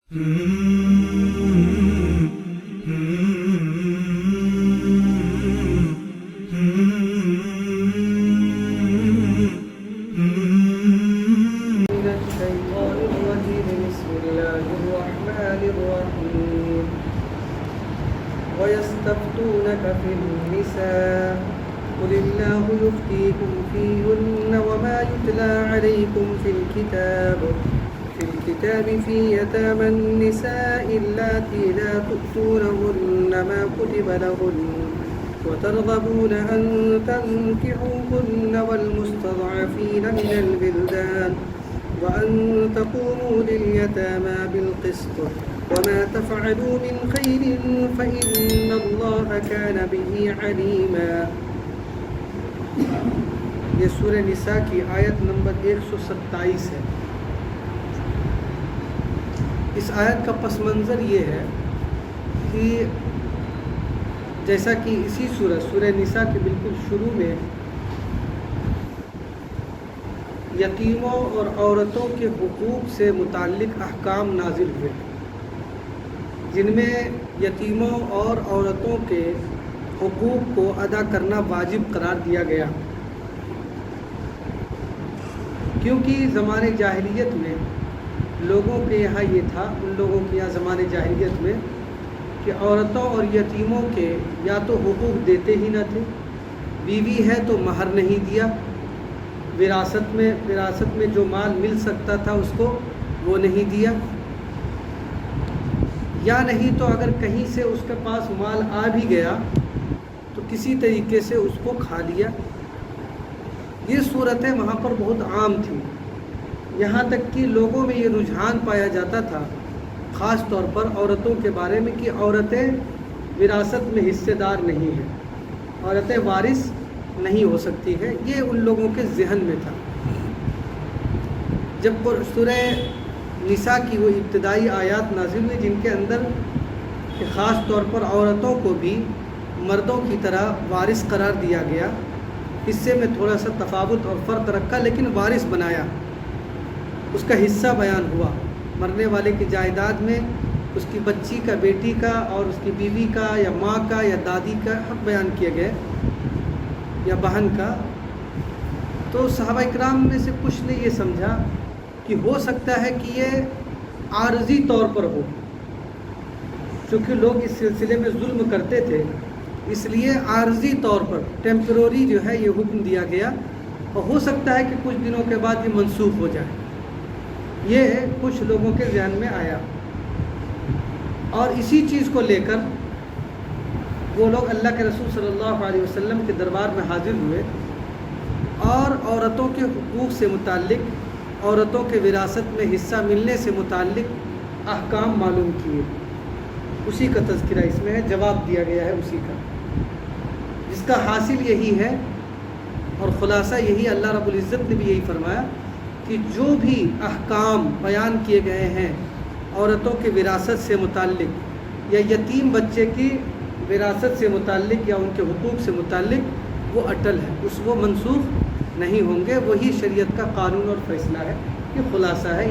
ويستفتونك في النساء قل الله يفتيكم فيهن وما يتلى عليكم في الكتاب في يتامى النساء اللاتي لا تؤتونهن ما كتب لهن وترغبون أن تنكحوهن والمستضعفين من البلدان وأن تقوموا لليتامى بالقسط وما تفعلوا من خير فإن الله كان به عليما. یہ سورہ نساء کی آیت نمبر 127 ہے. اس آیت کا پس منظر یہ ہے کہ جیسا کہ اسی سورہ نساء کے بالکل شروع میں یتیموں اور عورتوں کے حقوق سے متعلق احکام نازل ہوئے جن میں یتیموں اور عورتوں کے حقوق کو ادا کرنا واجب قرار دیا گیا، کیونکہ زمانے جاہلیت میں لوگوں کے یہاں یہ تھا، ان لوگوں کے یہاں زمانے جاہلیت میں کہ عورتوں اور یتیموں کے یا تو حقوق دیتے ہی نہ تھے، بیوی ہے تو مہر نہیں دیا، وراثت میں جو مال مل سکتا تھا اس کو وہ نہیں دیا، یا نہیں تو اگر کہیں سے اس کے پاس مال آ بھی گیا تو کسی طریقے سے اس کو کھا لیا. یہ صورتیں وہاں پر بہت عام تھیں، یہاں تک کہ لوگوں میں یہ رجحان پایا جاتا تھا خاص طور پر عورتوں کے بارے میں کہ عورتیں وراثت میں حصے دار نہیں ہیں، عورتیں وارث نہیں ہو سکتی ہیں. یہ ان لوگوں کے ذہن میں تھا. جب سورہ نساء کی وہ ابتدائی آیات نازل ہوئی جن کے اندر خاص طور پر عورتوں کو بھی مردوں کی طرح وارث قرار دیا گیا، حصے میں تھوڑا سا تفاوت اور فرق رکھا لیکن وارث بنایا، اس کا حصہ بیان ہوا، مرنے والے کی جائیداد میں اس کی بچی کا، بیٹی کا اور اس کی بیوی کا یا ماں کا یا دادی کا حق بیان کیے گئے یا بہن کا. تو صحابہ اکرام میں سے کچھ نے یہ سمجھا کہ ہو سکتا ہے کہ یہ عارضی طور پر ہو، چونکہ لوگ اس سلسلے میں ظلم کرتے تھے، اس لیے عارضی طور پر ٹیمپروری جو ہے یہ حکم دیا گیا، اور ہو سکتا ہے کہ کچھ دنوں کے بعد یہ منسوخ ہو جائے. یہ کچھ لوگوں کے ذہن میں آیا، اور اسی چیز کو لے کر وہ لوگ اللہ کے رسول صلی اللہ علیہ وسلم کے دربار میں حاضر ہوئے اور عورتوں کے حقوق سے متعلق، عورتوں کے وراثت میں حصہ ملنے سے متعلق احکام معلوم کیے. اسی کا تذکرہ اس میں ہے، جواب دیا گیا ہے اسی کا، جس کا حاصل یہی ہے اور خلاصہ یہی، اللہ رب العزت نے بھی یہی فرمایا کہ جو بھی احکام بیان کیے گئے ہیں عورتوں کے وراثت سے متعلق یا یتیم بچے کی وراثت سے متعلق یا ان کے حقوق سے متعلق، وہ اٹل ہے، وہ منسوخ نہیں ہوں گے. وہی شریعت کا قانون اور فیصلہ ہے. یہ خلاصہ ہے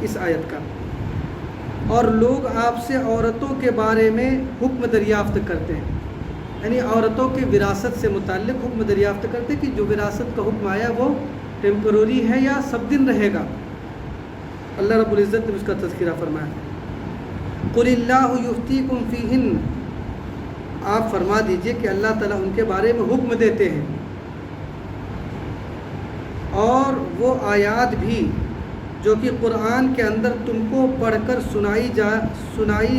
اس آیت کا. اور لوگ آپ سے عورتوں کے بارے میں حکم دریافت کرتے ہیں، یعنی عورتوں کے وراثت سے متعلق حکم دریافت کرتے ہیں کہ جو وراثت کا حکم آیا وہ ٹیمپروری ہے یا سب دن رہے گا. اللہ رب العزت نے اس کا تذکرہ فرمایا، قل اللہ یفتیکم فیہن، آپ فرما دیجئے کہ اللہ تعالیٰ ان کے بارے میں حکم دیتے ہیں. اور وہ آیات بھی جو کہ قرآن کے اندر تم کو پڑھ کر سنائی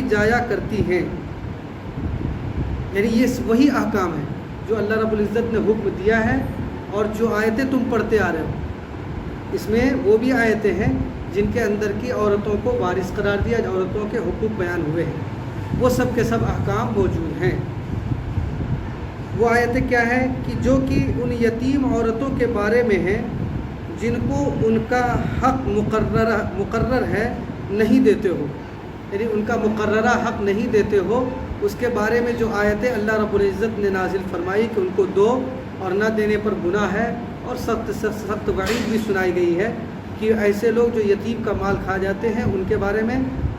جایا کرتی ہیں، یعنی یہ وہی احکام ہے جو اللہ رب العزت نے حکم دیا ہے. اور جو آیتیں تم پڑھتے آ رہے ہو اس میں وہ بھی آیتیں ہیں جن کے اندر کی عورتوں کو وارث قرار دیا، عورتوں کے حقوق بیان ہوئے ہیں، وہ سب کے سب احکام موجود ہیں. وہ آیتیں کیا ہیں کہ جو کہ ان یتیم عورتوں کے بارے میں ہیں جن کو ان کا حق مقرر ہے نہیں دیتے ہو، یعنی ان کا مقررہ حق نہیں دیتے ہو، اس کے بارے میں جو آیتیں اللہ رب العزت نے نازل فرمائی کہ ان کو دو اور نہ دینے پر گناہ ہے، اور سخت وعید بھی سنائی گئی ہے کہ ایسے لوگ جو یتیم کا مال کھا جاتے ہیں ان کے بارے میں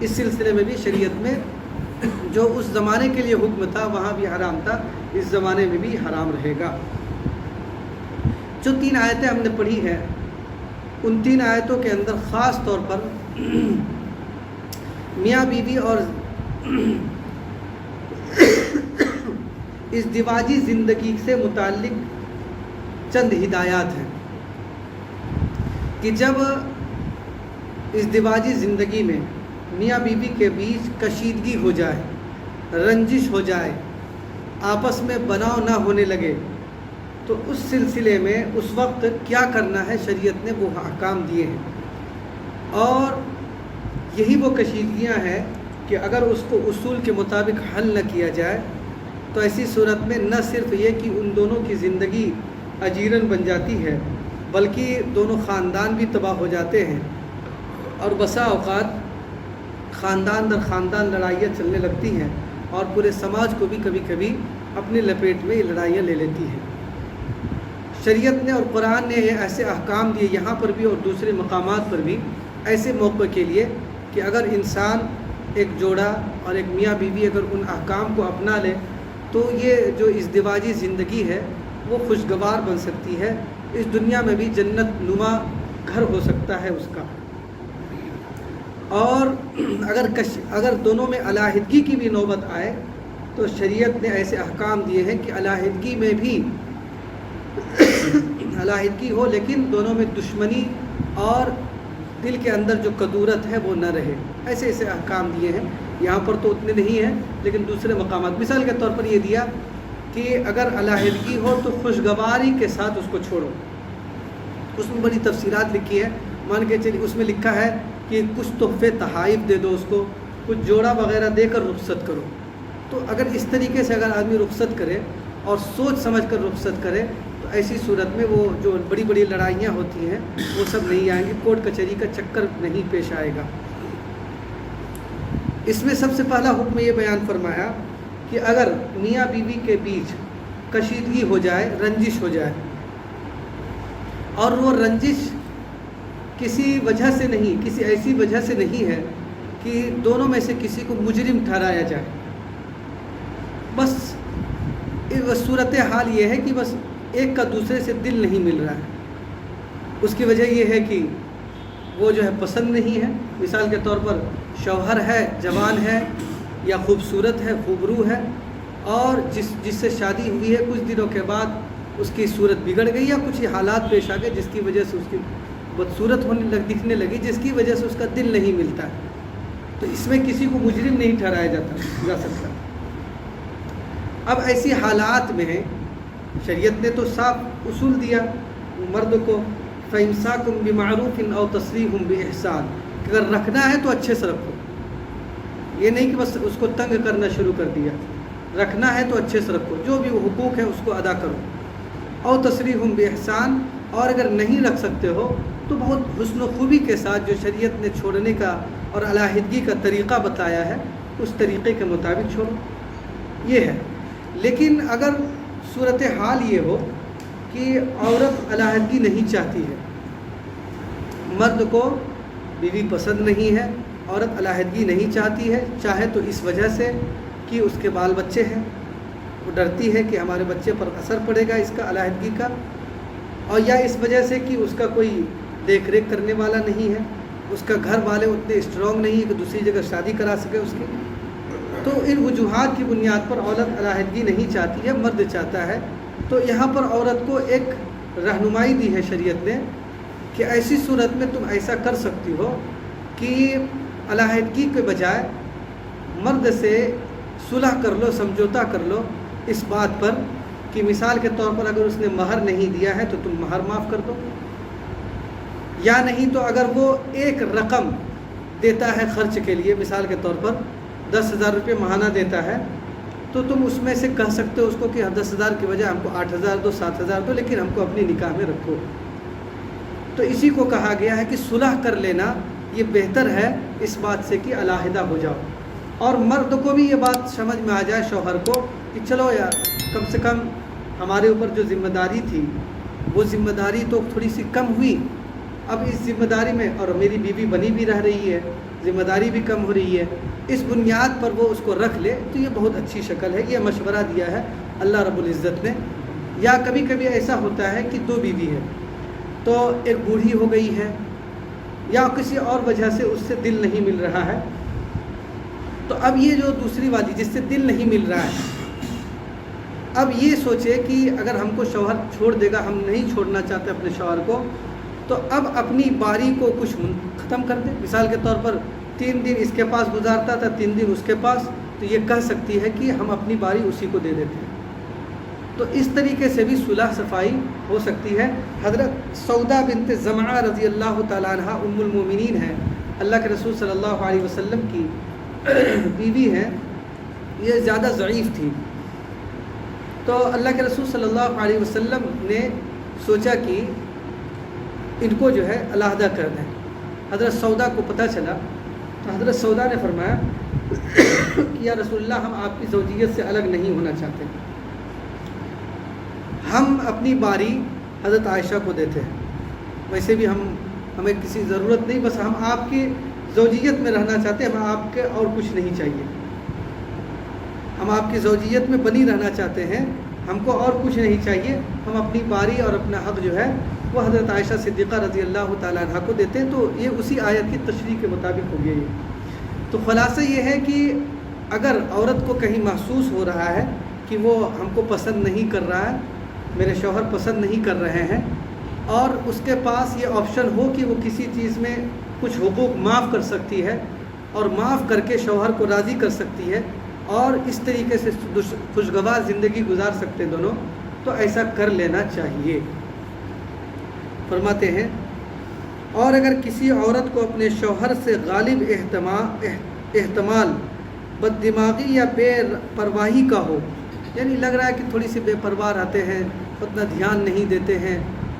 اس سلسلے میں بھی شریعت میں جو اس زمانے کے لیے حکم تھا وہاں بھی حرام تھا، اس زمانے میں بھی حرام رہے گا۔ جو 3 آیتیں ہم نے پڑھی ہیں ان 3 آیتوں کے اندر خاص طور پر میاں بیوی اور ازدواجی زندگی سے متعلق چند ہدایات ہیں کہ جب ازدواجی زندگی میں میاں بیوی کے بیچ کشیدگی ہو جائے، رنجش ہو جائے، آپس میں بناؤ نہ ہونے لگے، تو اس سلسلے میں اس وقت کیا کرنا ہے، شریعت نے وہ احکام دیے ہیں۔ اور یہی وہ کشیدگیاں ہیں کہ اگر اس کو اصول کے مطابق حل نہ کیا جائے تو ایسی صورت میں نہ صرف یہ کہ ان دونوں کی زندگی اجیرن بن جاتی ہے بلکہ دونوں خاندان بھی تباہ ہو جاتے ہیں، اور بسا اوقات خاندان در خاندان لڑائیاں چلنے لگتی ہیں اور پورے سماج کو بھی کبھی کبھی اپنے لپیٹ میں یہ لڑائیاں لے لیتی ہیں۔ شریعت نے اور قرآن نے ایسے احکام دیے یہاں پر بھی اور دوسرے مقامات پر بھی ایسے موقع کے لیے کہ اگر انسان ایک جوڑا اور ایک میاں بیوی اگر ان احکام کو اپنا لے تو یہ جو ازدواجی زندگی ہے وہ خوشگوار بن سکتی ہے، اس دنیا میں بھی جنت نما گھر ہو سکتا ہے اس کا۔ اور اگر دونوں میں علیحدگی کی بھی نوبت آئے تو شریعت نے ایسے احکام دیے ہیں کہ علیحدگی میں بھی علیحدگی ہو لیکن دونوں میں دشمنی اور دل کے اندر جو کدورت ہے وہ نہ رہے، ایسے ایسے احکام دیے ہیں۔ یہاں پر تو اتنے نہیں ہیں لیکن دوسرے مقامات، مثال کے طور پر یہ دیا کہ اگر علیحدگی ہو تو خوشگواری کے ساتھ اس کو چھوڑو۔ اس میں بڑی تفصیلات لکھی ہے، مان کے چلیے اس میں لکھا ہے کہ کچھ تحفے تحائف دے دو اس کو، کچھ جوڑا وغیرہ دے کر رخصت کرو۔ تو اگر اس طریقے سے اگر آدمی رخصت کرے اور سوچ سمجھ کر رخصت کرے تو ایسی صورت میں وہ جو بڑی بڑی لڑائیاں ہوتی ہیں وہ سب نہیں آئیں گی، کورٹ کچہری کا چکر نہیں پیش آئے گا۔ اس میں سب سے پہلا حکم یہ بیان فرمایا کہ اگر میاں بیوی کے بیچ کشیدگی ہو جائے، رنجش ہو جائے، اور وہ رنجش کسی وجہ سے نہیں، کسی ایسی وجہ سے نہیں ہے کہ دونوں میں سے کسی کو مجرم ٹھہرایا جائے، بس صورت حال یہ ہے کہ بس ایک کا دوسرے سے دل نہیں مل رہا ہے، اس کی وجہ یہ ہے کہ وہ جو ہے پسند نہیں ہے۔ مثال کے طور پر شوہر ہے، جوان ہے یا خوبصورت ہے، خوبرو ہے، اور جس سے شادی ہوئی ہے کچھ دنوں کے بعد اس کی صورت بگڑ گئی یا کچھ حالات پیش آ گئے جس کی وجہ سے اس کی بدصورت دکھنے لگی، جس کی وجہ سے اس کا دل نہیں ملتا ہے، تو اس میں کسی کو مجرم نہیں ٹھہرایا جا سکتا۔ اب ایسی حالات میں شریعت نے تو صاف اصول دیا مرد کو، فَإِمْسَاكُمْ بِمَعْرُوفٍ أَوْ تَسْرِيحٌ بِإِحْسَانٍ، اگر رکھنا ہے تو اچھے سے رکھو، یہ نہیں کہ بس اس کو تنگ کرنا شروع کر دیا، رکھنا ہے تو اچھے سے رکھو، جو بھی وہ حقوق ہیں اس کو ادا کرو۔ أَوْ تَسْرِيحٌ بِإِحْسَانٍ، اور اگر نہیں رکھ سکتے ہو تو بہت حسن و خوبی کے ساتھ جو شریعت نے چھوڑنے کا اور علیحدگی کا طریقہ بتایا ہے اس طریقے کے مطابق چھوڑو، یہ ہے۔ لیکن اگر صورتحال یہ ہو کہ عورت علیحدگی نہیں چاہتی ہے، مرد کو بیوی پسند نہیں ہے، عورت علیحدگی نہیں چاہتی ہے، چاہے تو اس وجہ سے کہ اس کے بال بچے ہیں، وہ ڈرتی ہے کہ ہمارے بچے پر اثر پڑے گا اس کا علیحدگی کا، اور یا اس وجہ سے کہ اس کا کوئی دیکھ ریکھ کرنے والا نہیں ہے، اس کا گھر والے اتنے اسٹرانگ نہیں ہے کہ دوسری جگہ شادی کرا سکے اس کی، تو ان وجوہات کی بنیاد پر عورت علیحدگی نہیں چاہتی ہے، مرد چاہتا ہے، تو یہاں پر عورت کو ایک رہنمائی دی ہے شریعت نے کہ ایسی صورت میں تم ایسا کر سکتی ہو کہ علیحدگی کے بجائے مرد سے صلح کر لو، سمجھوتا کر لو اس بات پر کہ مثال کے طور پر اگر اس نے مہر نہیں دیا ہے تو تم مہر معاف کر دو، یا نہیں تو اگر وہ ایک رقم دیتا ہے خرچ کے لیے، مثال کے طور پر 10,000 روپے ماہانہ دیتا ہے، تو تم اس میں سے کہہ سکتے ہو اس کو کہ 10,000 کی بجائے ہم کو 8,000 دو، 7,000 دو، لیکن ہم کو اپنی نکاح میں رکھو۔ تو اسی کو کہا گیا ہے کہ صلح کر لینا یہ بہتر ہے اس بات سے کہ علیحدہ ہو جاؤ، اور مرد کو بھی یہ بات سمجھ میں آ جائے شوہر کو کہ چلو یار کم سے کم ہمارے اوپر جو ذمہ داری تھی وہ ذمہ داری تو تھوڑی سی کم ہوئی، اب اس ذمہ داری میں، اور میری بیوی بنی بھی رہ رہی ہے، ذمہ داری بھی کم ہو رہی ہے، اس بنیاد پر وہ اس کو رکھ لے تو یہ بہت اچھی شکل ہے۔ یہ مشورہ دیا ہے اللہ رب العزت نے۔ یا کبھی کبھی ایسا ہوتا ہے کہ 2 بیوی ہے، تو ایک بوڑھی ہو گئی ہے یا کسی اور وجہ سے اس سے دل نہیں مل رہا ہے، تو اب یہ جو دوسری والی جس سے دل نہیں مل رہا ہے، اب یہ سوچے کہ اگر ہم کو شوہر چھوڑ دے گا، ہم نہیں چھوڑنا چاہتے اپنے شوہر کو، تو اب اپنی باری کو کچھ ختم کر دے۔ مثال کے طور پر 3 دن اس کے پاس گزارتا تھا، 3 دن اس کے پاس، تو یہ کہہ سکتی ہے کہ ہم اپنی باری اسی کو دے دیتے ہیں۔ تو اس طریقے سے بھی صلح صفائی ہو سکتی ہے۔ حضرت سودا بنت زمعہ رضی اللہ تعالیٰ عنہ ام المومنین ہیں، اللہ کے رسول صلی اللہ علیہ وسلم کی بیوی ہیں۔ یہ زیادہ ضعیف تھی، تو اللہ کے رسول صلی اللہ علیہ وسلم نے سوچا کہ ان کو جو ہے علیحدہ کر دیں۔ حضرت سودا کو پتہ چلا تو حضرت سودا نے فرمایا کہ یا رسول اللہ، ہم آپ کی زوجیت سے الگ نہیں ہونا چاہتے، ہم اپنی باری حضرت عائشہ کو دیتے ہیں، ویسے بھی ہمیں کسی ضرورت نہیں، بس ہم آپ کی زوجیت میں رہنا چاہتے ہیں، ہمیں آپ کے اور کچھ نہیں چاہیے، ہم آپ کی زوجیت میں بنی رہنا چاہتے ہیں، ہم کو اور کچھ نہیں چاہیے، ہم اپنی باری اور اپنا حق جو ہے وہ حضرت عائشہ صدیقہ رضی اللہ تعالیٰ عنہ کو دیتے ہیں۔ تو یہ اسی آیت کی تشریح کے مطابق ہو گیا یہ۔ تو خلاصہ یہ ہے کہ اگر عورت کو کہیں محسوس ہو رہا ہے کہ وہ ہم کو پسند نہیں کر رہا ہے، میرے شوہر پسند نہیں کر رہے ہیں، اور اس کے پاس یہ آپشن ہو کہ وہ کسی چیز میں کچھ حقوق معاف کر سکتی ہے اور معاف کر کے شوہر کو راضی کر سکتی ہے اور اس طریقے سے خوشگوار زندگی گزار سکتے دونوں، تو ایسا کر لینا چاہیے۔ فرماتے ہیں اور اگر کسی عورت کو اپنے شوہر سے غالب احتمال بد دماغی یا بے پرواہی کا ہو، یعنی لگ رہا ہے کہ تھوڑی سی بے پرواہ رہتے ہیں، اتنا دھیان نہیں دیتے ہیں،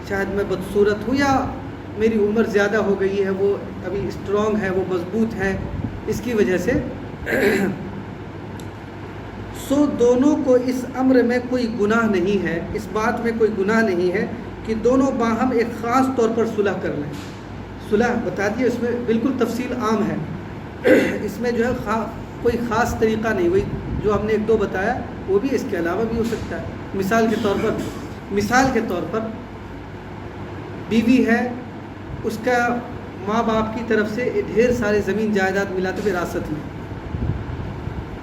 شاید میں بدصورت ہوں یا میری عمر زیادہ ہو گئی ہے، وہ ابھی اسٹرانگ ہے، وہ مضبوط ہے، اس کی وجہ سے سو دونوں کو اس امر میں کوئی گناہ نہیں ہے، اس بات میں کوئی گناہ نہیں ہے کہ دونوں باہم ایک خاص طور پر صلح کر لیں۔ صلح بتا دیے، اس میں بالکل تفصیل عام ہے، اس میں جو ہے کوئی خاص طریقہ نہیں، وہی جو ہم نے 1-2 بتایا وہ بھی اس کے علاوہ بھی ہو سکتا ہے۔ مثال کے طور پر بیوی ہے، اس کا ماں باپ کی طرف سے ڈھیر سارے زمین جائیداد ملا تو وراثت میں،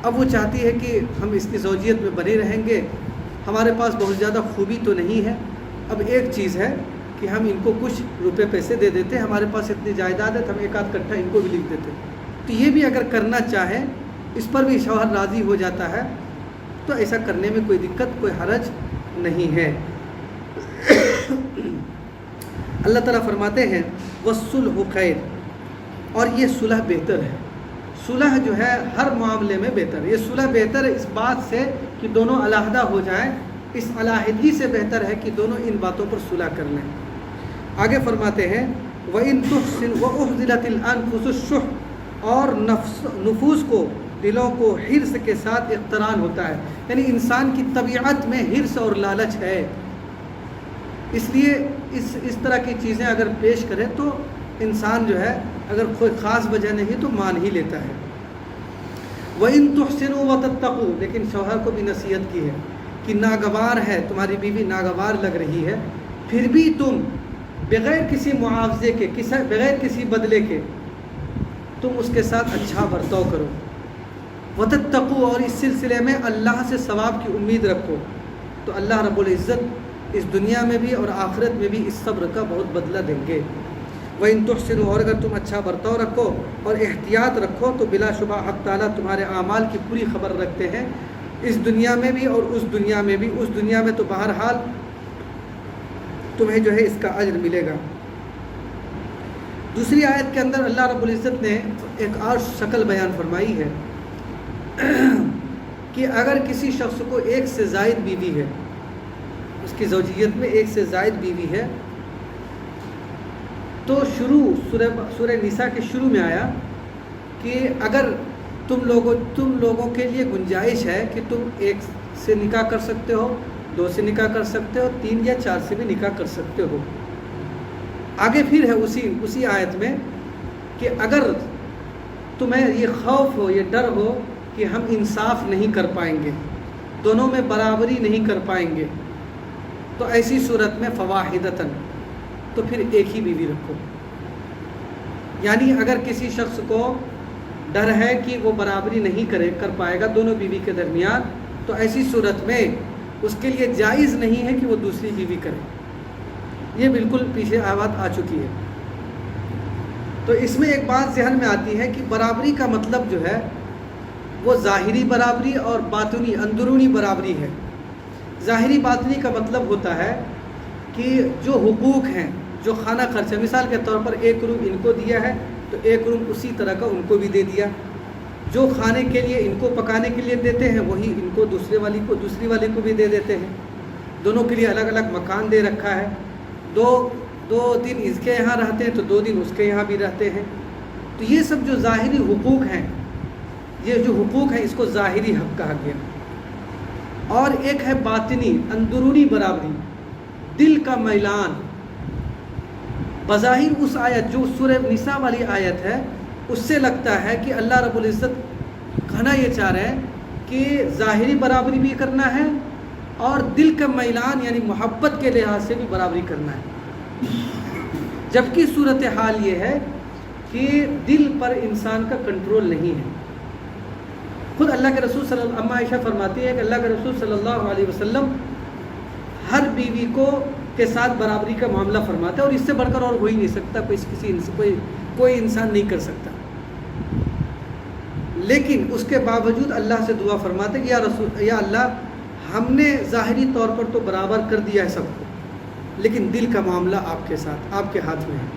اب وہ چاہتی ہے کہ ہم اس کی زوجیت میں بنے رہیں گے، ہمارے پاس بہت زیادہ خوبی تو نہیں ہے، اب ایک چیز ہے کہ ہم ان کو کچھ روپے پیسے دے دیتے ہیں، ہمارے پاس اتنی جائیداد ہے تو ہم 1-8 کٹھا ان کو بھی لکھ دیتے ہیں۔ تو یہ بھی اگر کرنا چاہیں، اس پر بھی شوہر راضی ہو جاتا ہے، تو ایسا کرنے میں کوئی دقت، کوئی حرج نہیں ہے۔ اللہ تعالیٰ فرماتے ہیں وَالصُّلْحُ خَيْرٌ، اور یہ صلح بہتر ہے۔ صلح جو ہے ہر معاملے میں بہتر ہے، یہ صلح بہتر ہے اس بات سے کہ دونوں علیحدہ ہو جائیں، اس علیحدگی سے بہتر ہے کہ دونوں ان باتوں پر صلح کر لیں۔ آگے فرماتے ہیں وَإِن تُحْسِنُ وَأُحْضِرَتِ الْأَنفُسُ الشُّحَّ، اور نفوس کو، دلوں کو حرص کے ساتھ اقتران ہوتا ہے، یعنی انسان کی طبیعت میں حرص اور لالچ ہے، اس لیے اس طرح کی چیزیں اگر پیش کرے تو انسان جو ہے اگر کوئی خاص وجہ نہیں تو مان ہی لیتا ہے۔ وَإِن تُحْسِنُوا وَتَتَّقُوا، لیکن شوہر کو بھی نصیحت کی ہے کہ ناگوار ہے، تمہاری بیوی ناگوار لگ رہی ہے، پھر بھی تم بغیر کسی معاوضے کے، بغیر کسی بدلے کے تم اس کے ساتھ اچھا برتاؤ کرو۔ وَتَتَّقُوا، اور اس سلسلے میں اللہ سے ثواب کی امید رکھو، تو اللہ رب العزت اس دنیا میں بھی اور آخرت میں بھی اس صبر کا بہت بدلہ دیں گے۔ وَإِن تُحْسِنُوا، اور اگر تم اچھا برتاؤ رکھو اور احتیاط رکھو تو بلا شبہ حق تعالیٰ تمہارے اعمال کی پوری خبر رکھتے ہیں، اس دنیا میں بھی اور اس دنیا میں بھی۔ اس دنیا میں تو بہرحال تمہیں جو ہے اس کا اجر ملے گا۔ دوسری آیت کے اندر اللہ رب العزت نے ایک اور شکل بیان فرمائی ہے کہ اگر کسی شخص کو 1 سے زائد بیوی ہے، اس کی زوجیت میں 1 سے زائد بیوی ہے، تو سورہ نساء کے شروع میں آیا کہ اگر تم لوگوں کے لیے گنجائش ہے کہ تم 1 سے نکاح کر سکتے ہو، 2 سے نکاح کر سکتے ہو، 3 یا 4 سے بھی نکاح کر سکتے ہو۔ آگے پھر ہے اسی آیت میں کہ اگر تمہیں یہ خوف ہو، یہ ڈر ہو کہ ہم انصاف نہیں کر پائیں گے، دونوں میں برابری نہیں کر پائیں گے، تو ایسی صورت میں فواحدتاً، تو پھر ایک ہی بیوی رکھو۔ یعنی اگر کسی شخص کو ڈر ہے کہ وہ برابری نہیں کر پائے گا دونوں بیوی کے درمیان، تو ایسی صورت میں اس کے لیے جائز نہیں ہے کہ وہ دوسری بیوی کرے۔ یہ بالکل پیچھے بات آ چکی ہے۔ تو اس میں ایک بات ذہن میں آتی ہے کہ برابری کا مطلب جو ہے وہ ظاہری برابری اور باطنی اندرونی برابری ہے۔ ظاہری باطنی کا مطلب ہوتا ہے کہ جو حقوق ہیں، جو خانہ خرچہ، مثال کے طور پر ایک روم ان کو دیا ہے تو ایک روم اسی طرح کا ان کو بھی دے دیا، جو کھانے کے لیے ان کو پکانے کے لیے دیتے ہیں وہی ان کو دوسری والی کو بھی دے دیتے ہیں، دونوں کے لیے الگ الگ مکان دے رکھا ہے، دو دن اس کے یہاں رہتے ہیں تو 2 دن اس کے یہاں بھی رہتے ہیں۔ تو یہ سب جو ظاہری حقوق ہیں، یہ جو حقوق ہیں اس کو ظاہری حق کہا گیا۔ اور ایک ہے باطنی اندرونی برابری، دل کا میلان۔ بظاہر اس آیت جو سورہ نساء والی آیت ہے اس سے لگتا ہے کہ اللہ رب العزت کہنا یہ چاہ رہے ہیں کہ ظاہری برابری بھی کرنا ہے اور دل کا میلان یعنی محبت کے لحاظ سے بھی برابری کرنا ہے، جبکہ صورتحال یہ ہے کہ دل پر انسان کا کنٹرول نہیں ہے۔ خود اللہ کے رسول صلی اللہ اما عائشہ فرماتی ہے کہ اللہ کے رسول صلی اللہ علیہ وسلم ہر بیوی کے ساتھ برابری کا معاملہ فرماتا ہے، اور اس سے بڑھ کر اور ہو ہی نہیں سکتا، کوئی انسان نہیں کر سکتا۔ لیکن اس کے باوجود اللہ سے دعا فرماتے کہ یا اللہ ہم نے ظاہری طور پر تو برابر کر دیا ہے سب کو، لیکن دل کا معاملہ آپ کے ساتھ، آپ کے ہاتھ میں ہے۔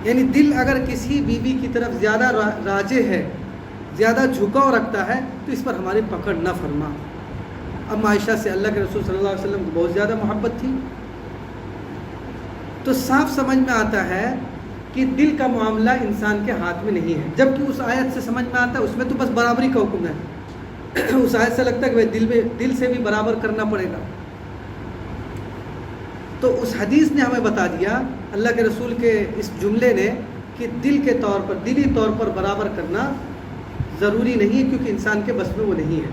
یعنی دل اگر کسی بیوی کی طرف زیادہ راجع ہے، زیادہ جھکاؤ رکھتا ہے تو اس پر ہماری پکڑ نہ فرما۔ اب عائشہ سے اللہ کے رسول صلی اللہ علیہ وسلم کو بہت زیادہ محبت تھی، تو صاف سمجھ میں آتا ہے کہ دل کا معاملہ انسان کے ہاتھ میں نہیں ہے، جبکہ اس آیت سے سمجھ میں آتا ہے اس میں تو بس برابری کا حکم ہے۔ اس آیت سے لگتا ہے کہ دل سے بھی برابر کرنا پڑے گا۔ تو اس حدیث نے ہمیں بتا دیا، اللہ کے رسول کے اس جملے نے، کہ دلی طور پر برابر کرنا ضروری نہیں ہے، کیونکہ انسان کے بس میں وہ نہیں ہے،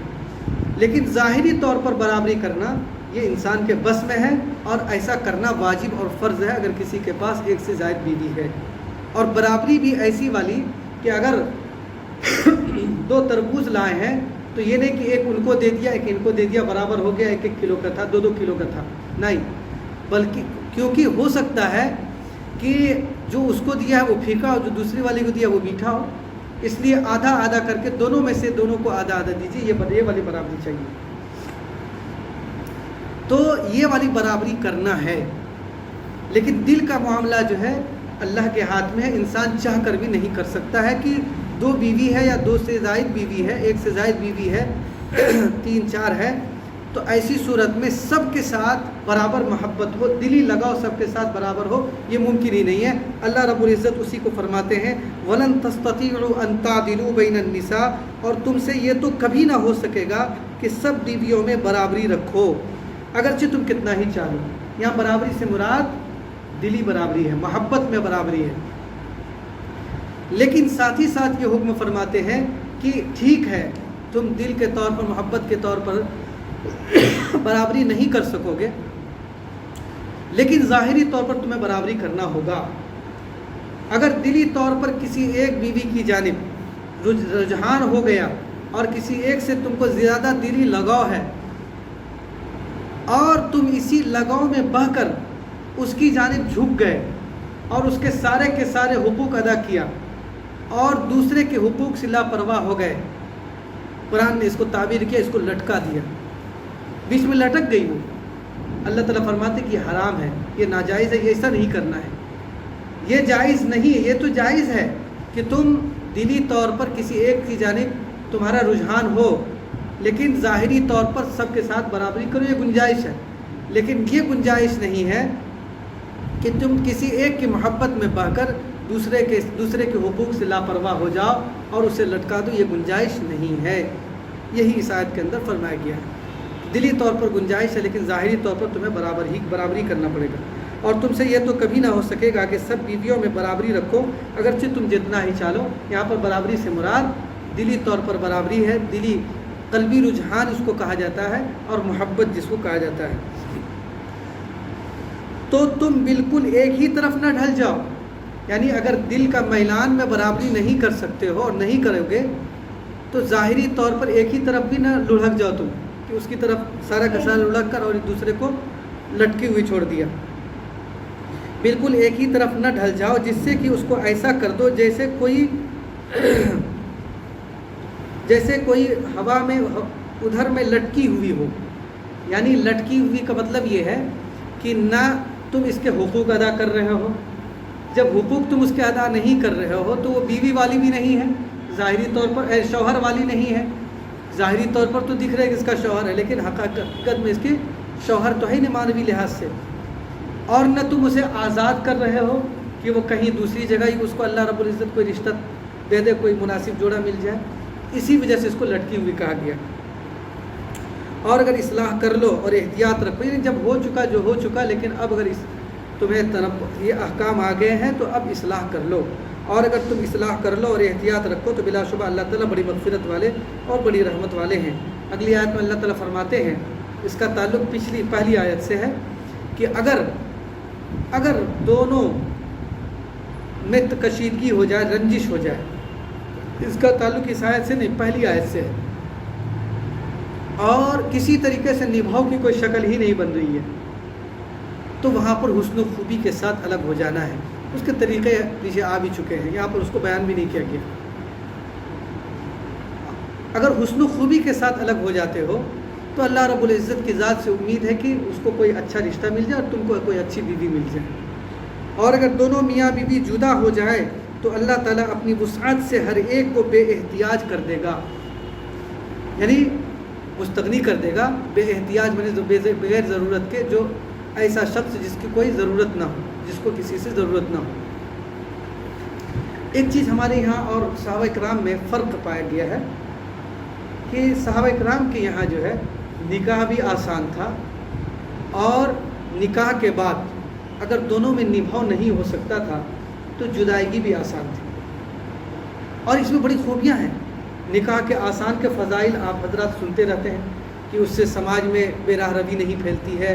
لیکن ظاہری طور پر برابری کرنا یہ انسان کے بس میں ہے، اور ایسا کرنا واجب اور فرض ہے اگر کسی کے پاس ایک سے زائد بیوی ہے۔ اور برابری بھی ایسی والی کہ اگر 2 تربوز لائے ہیں تو یہ نہیں کہ ایک ان کو دے دیا ایک ان کو دے دیا، برابر ہو گیا، 1 کلو کا تھا 2 کلو کا تھا، نہیں، بلکہ کیونکہ ہو سکتا ہے کہ جو اس کو دیا ہے وہ پھیکا اور جو دوسری والی کو دیا وہ میٹھا ہو، اس لیے آدھا آدھا کر کے دونوں میں سے دونوں کو آدھا آدھا دیجیے، یہ والی برابری چاہیے۔ تو یہ والی برابری کرنا ہے، لیکن دل کا معاملہ جو ہے اللہ کے ہاتھ میں ہے، انسان چاہ کر بھی نہیں کر سکتا ہے کہ 2 بیوی ہے یا 2 سے زائد بیوی ہے، 1 سے زائد بیوی ہے، 3 4 ہے، تو ایسی صورت میں سب کے ساتھ برابر محبت ہو، دلی لگاؤ سب کے ساتھ برابر ہو، یہ ممکن ہی نہیں ہے۔ اللہ رب العزت اسی کو فرماتے ہیں وَلَن تَسْتَطِيعُوا أَن تَعْدِلُوا بَيْنَ النِّسَاءِ، اور تم سے یہ تو کبھی نہ ہو سکے گا کہ سب بیویوں میں برابری رکھو، اگرچہ تم کتنا ہی چاہو۔ یہاں برابری سے مراد دلی برابری ہے، محبت میں برابری ہے، لیکن ساتھ ہی ساتھ یہ حکم فرماتے ہیں کہ ٹھیک ہے تم دل کے طور پر، محبت کے طور پر برابری نہیں کر سکو گے، لیکن ظاہری طور پر تمہیں برابری کرنا ہوگا۔ اگر دلی طور پر کسی ایک بیوی کی جانب رجحان ہو گیا اور کسی ایک سے تم کو زیادہ دلی لگاؤ ہے، اور تم اسی لگاؤ میں بہہ کر اس کی جانب جھک گئے اور اس کے سارے حقوق ادا کیا اور دوسرے کے حقوق سے لاپرواہ ہو گئے، قرآن نے اس کو تعبیر کیا، اس کو لٹکا دیا، بیچ میں لٹک گئی وہ، اللہ تعالیٰ فرماتے کہ یہ حرام ہے، یہ ناجائز ہے، یہ ایسا نہیں کرنا ہے، یہ جائز نہیں ہے۔ یہ تو جائز ہے کہ تم دلی طور پر کسی ایک کی جانب تمہارا رجحان ہو، لیکن ظاہری طور پر سب کے ساتھ برابری کرو، یہ گنجائش ہے، لیکن یہ گنجائش نہیں ہے کہ تم کسی ایک کی محبت میں بہہ کر دوسرے کے حقوق سے لاپرواہ ہو جاؤ اور اسے لٹکا دو، یہ گنجائش نہیں ہے۔ یہی اس آیت کے اندر فرمایا گیا ہے، دلی طور پر گنجائش ہے لیکن ظاہری طور پر تمہیں برابری کرنا پڑے گا۔ اور تم سے یہ تو کبھی نہ ہو سکے گا کہ سب بیویوں میں برابری رکھو اگرچہ تم جتنا ہی چالو۔ یہاں پر برابری سے مراد دلی طور پر برابری ہے، دلی قلبی رجحان اس کو کہا جاتا ہے، اور محبت جس کو کہا جاتا ہے۔ تو تم بالکل ایک ہی طرف نہ ڈھل جاؤ، یعنی اگر دل کا میلان میں برابری نہیں کر سکتے ہو اور نہیں کرو گے تو ظاہری طور پر ایک ہی طرف بھی نہ لڑھک جاؤ تم، کہ اس کی طرف سارا کا سارا لڑھک کر اور ایک دوسرے کو لٹکی ہوئی چھوڑ دیا۔ بالکل ایک ہی طرف نہ ڈھل جاؤ، جس سے کہ اس کو ایسا کر دو جیسے کوئی ہوا میں ادھر میں لٹکی ہوئی ہو۔ یعنی لٹکی ہوئی کا مطلب یہ ہے کہ نہ تم اس کے حقوق ادا کر رہے ہو، جب حقوق تم اس کے ادا نہیں کر رہے ہو تو وہ بیوی والی بھی نہیں ہے، ظاہری طور پر شوہر والی نہیں ہے۔ ظاہری طور پر تو دکھ رہا ہے کہ اس کا شوہر ہے، لیکن حقیقت میں اس کی شوہر تو ہے نہیں مانوی لحاظ سے۔ اور نہ تم اسے آزاد کر رہے ہو کہ وہ کہیں دوسری جگہ ہی اس کو اللہ رب العزت کوئی رشتہ دے دے، کوئی مناسب جوڑا مل جائے، اسی وجہ سے اس کو لٹکی ہوئی کہا گیا۔ اور اگر اصلاح کر لو اور احتیاط رکھو، یعنی جب ہو چکا جو ہو چکا، لیکن اب اگر تمہیں یہ احکام آ گئے ہیں تو اب اصلاح کر لو، اور اگر تم اصلاح کر لو اور احتیاط رکھو تو بلا شبہ اللہ تعالیٰ بڑی مغفرت والے اور بڑی رحمت والے ہیں۔ اگلی آیت میں اللہ تعالیٰ فرماتے ہیں، اس کا تعلق پہلی آیت سے ہے کہ اگر دونوں میں کشیدگی ہو جائے، رنجش ہو جائے، اس کا تعلق اس آیت سے نہیں، پہلی آیت سے ہے، اور کسی طریقے سے نبھاؤ کی کوئی شکل ہی نہیں بن رہی ہے، تو وہاں پر حسن و خوبی کے ساتھ الگ ہو جانا ہے۔ اس کے طریقے پیچھے آ بھی چکے ہیں، یہاں پر اس کو بیان بھی نہیں کیا گیا۔ اگر حسن و خوبی کے ساتھ الگ ہو جاتے ہو تو اللہ رب العزت کی ذات سے امید ہے کہ اس کو کوئی اچھا رشتہ مل جائے اور تم کو کوئی اچھی بیوی مل جائے۔ اور اگر دونوں میاں بیوی جدا ہو جائے تو اللہ تعالیٰ اپنی وسعت سے ہر ایک کو بے احتیاج کر دے گا، یعنی مستغنی کر دے گا۔ بے احتیاج میں بغیر ضرورت کے، جو ایسا شخص جس کی کوئی ضرورت نہ ہو، جس کو کسی سے ضرورت نہ ہو۔ ایک چیز ہمارے یہاں اور صحابہ کرام میں فرق پایا گیا ہے کہ صحابہ کرام کے یہاں جو ہے نکاح بھی آسان تھا، اور نکاح کے بعد اگر دونوں میں نبھاؤ نہیں ہو سکتا تھا تو جدائیگی بھی آسان تھی۔ اور اس میں بڑی خوبیاں ہیں۔ نکاح کے آسان کے فضائل آپ حضرات سنتے رہتے ہیں کہ اس سے سماج میں بے راہ روی نہیں پھیلتی ہے،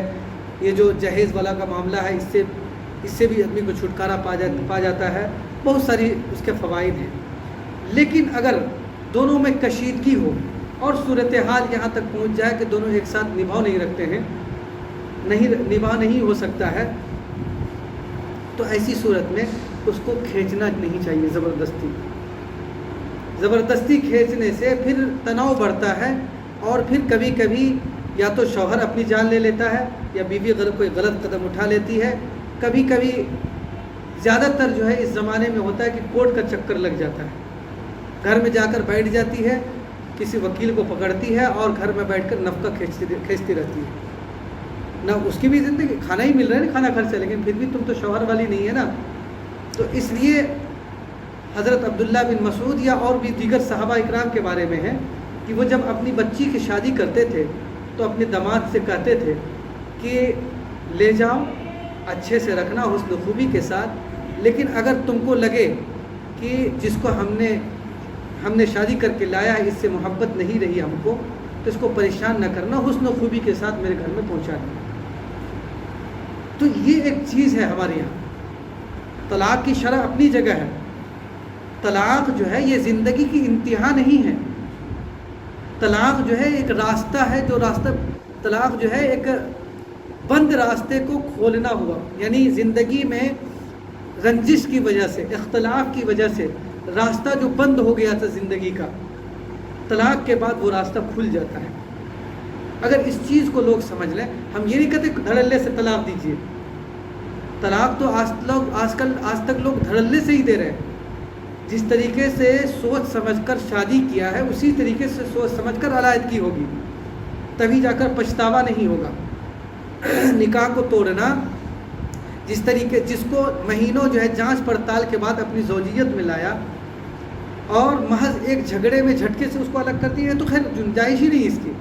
یہ جو جہیز والا کا معاملہ ہے اس سے بھی آدمی کو چھٹکارا پا جاتا ہے، بہت ساری اس کے فوائد ہیں۔ لیکن اگر دونوں میں کشیدگی ہو اور صورتحال یہاں تک پہنچ جائے کہ دونوں ایک ساتھ نبھاؤ نہیں رکھتے ہیں، نبھا نہیں ہو سکتا ہے، تو ایسی صورت میں اس کو کھینچنا نہیں چاہیے زبردستی کھینچنے سے پھر تناؤ بڑھتا ہے، اور پھر کبھی کبھی یا تو شوہر اپنی جان لے لیتا ہے یا بیوی کوئی غلط قدم اٹھا لیتی ہے۔ کبھی کبھی زیادہ تر جو ہے اس زمانے میں ہوتا ہے کہ کورٹ کا چکر لگ جاتا ہے، گھر میں جا کر بیٹھ جاتی ہے، کسی وکیل کو پکڑتی ہے اور گھر میں بیٹھ کر نفقہ کھینچتی رہتی ہے۔ نہ اس کی بھی زندگی، کھانا ہی مل رہا ہے نا، کھانا خرچہ، لیکن پھر بھی تم تو شوہر والی نہیں ہے نا۔ تو اس لیے حضرت عبداللہ بن مسعود یا اور بھی دیگر صحابہ اکرام کے بارے میں ہے کہ وہ جب اپنی بچی کی شادی کرتے تھے تو اپنے داماد سے کہتے تھے کہ لے جاؤ، اچھے سے رکھنا حسن خوبی کے ساتھ، لیکن اگر تم کو لگے کہ جس کو ہم نے شادی کر کے لایا ہے اس سے محبت نہیں رہی ہم کو، تو اس کو پریشان نہ کرنا، حسن و خوبی کے ساتھ میرے گھر میں پہنچانا۔ تو یہ ایک چیز ہے ہمارے یہاں۔ طلاق کی شرح اپنی جگہ ہے، طلاق جو ہے یہ زندگی کی انتہا نہیں ہے، طلاق جو ہے ایک راستہ ہے، طلاق جو ہے ایک بند راستے کو کھولنا ہوا، یعنی زندگی میں رنجش کی وجہ سے، اختلاف کی وجہ سے راستہ جو بند ہو گیا تھا زندگی کا، طلاق کے بعد وہ راستہ کھل جاتا ہے۔ اگر اس چیز کو لوگ سمجھ لیں، ہم یہ نہیں کہتے دھڑلے سے طلاق دیجیے، طلاق تو آج تک لوگ دھڑلے سے ہی دے رہے ہیں۔ جس طریقے سے سوچ سمجھ کر شادی کیا ہے اسی طریقے سے سوچ سمجھ کر علیحدگی ہوگی، تبھی جا کر پچھتاوا نہیں ہوگا۔ نکاح کو توڑنا، جس کو مہینوں جو ہے جانچ پڑتال کے بعد اپنی زوجیت میں لایا اور محض ایک جھگڑے میں جھٹکے سے اس کو الگ کر دیا ہے، تو خیر گنجائش ہی نہیں اس کی۔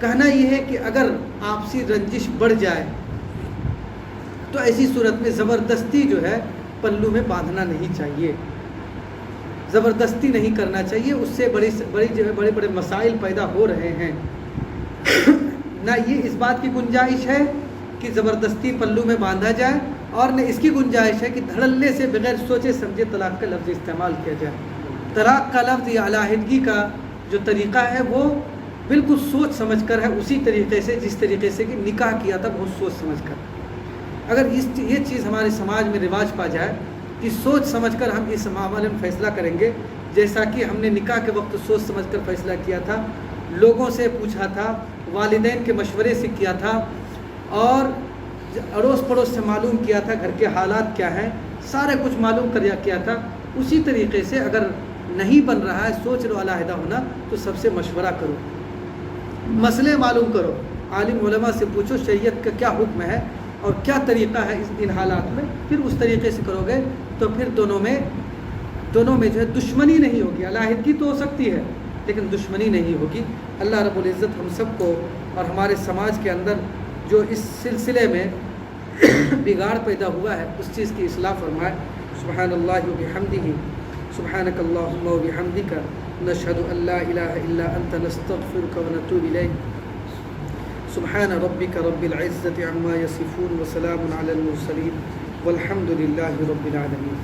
کہنا یہ ہے کہ اگر آپسی رنجش بڑھ جائے تو ایسی صورت میں زبردستی جو ہے پلو میں باندھنا نہیں چاہیے، زبردستی نہیں کرنا چاہیے، اس سے بڑے بڑے مسائل پیدا ہو رہے ہیں۔ نہ یہ اس بات کی گنجائش ہے کہ زبردستی پلو میں باندھا جائے، اور نہ اس کی گنجائش ہے کہ دھڑلے سے بغیر سوچے سمجھے طلاق کا لفظ استعمال کیا جائے۔ طلاق کا لفظ یا علیحدگی کا جو طریقہ ہے وہ بالکل سوچ سمجھ کر ہے، اسی طریقے سے جس طریقے سے کہ نکاح کیا تھا بہت سوچ سمجھ کر۔ اگر یہ چیز ہمارے سماج میں رواج پا جائے کہ سوچ سمجھ کر ہم اس معاملے میں فیصلہ کریں گے، جیسا کہ ہم نے نکاح کے وقت سوچ سمجھ کر فیصلہ کیا تھا، لوگوں سے پوچھا تھا، والدین کے مشورے سے کیا تھا، اور اڑوس پڑوس سے معلوم کیا تھا گھر کے حالات کیا ہیں، سارے کچھ معلوم کیا تھا، اسی طریقے سے اگر نہیں بن رہا ہے سوچ لو علیحدہ ہونا تو سب سے مشورہ کرو، مسئلے معلوم کرو، عالم علماء سے پوچھو شریعت کا کیا حکم ہے اور کیا طریقہ ہے ان حالات میں، پھر اس طریقے سے کرو گے تو پھر دونوں میں جو ہے دشمنی نہیں ہوگی۔ علیحدگی تو ہو سکتی ہے لیکن دشمنی نہیں ہوگی۔ اللہ رب العزت ہم سب کو اور ہمارے سماج کے اندر جو اس سلسلے میں بگاڑ پیدا ہوا ہے اس چیز کی اصلاح فرمائے۔ سبحان اللہ و بحمدہ، سبحانک اللہم و بحمدک، نشہد ان لا الہ الا انت، نستغفرک و نتوب الیک۔ سبحان ربک رب العزت عما یصفون وسلام علی المرسلین والحمد للہ رب العالمین۔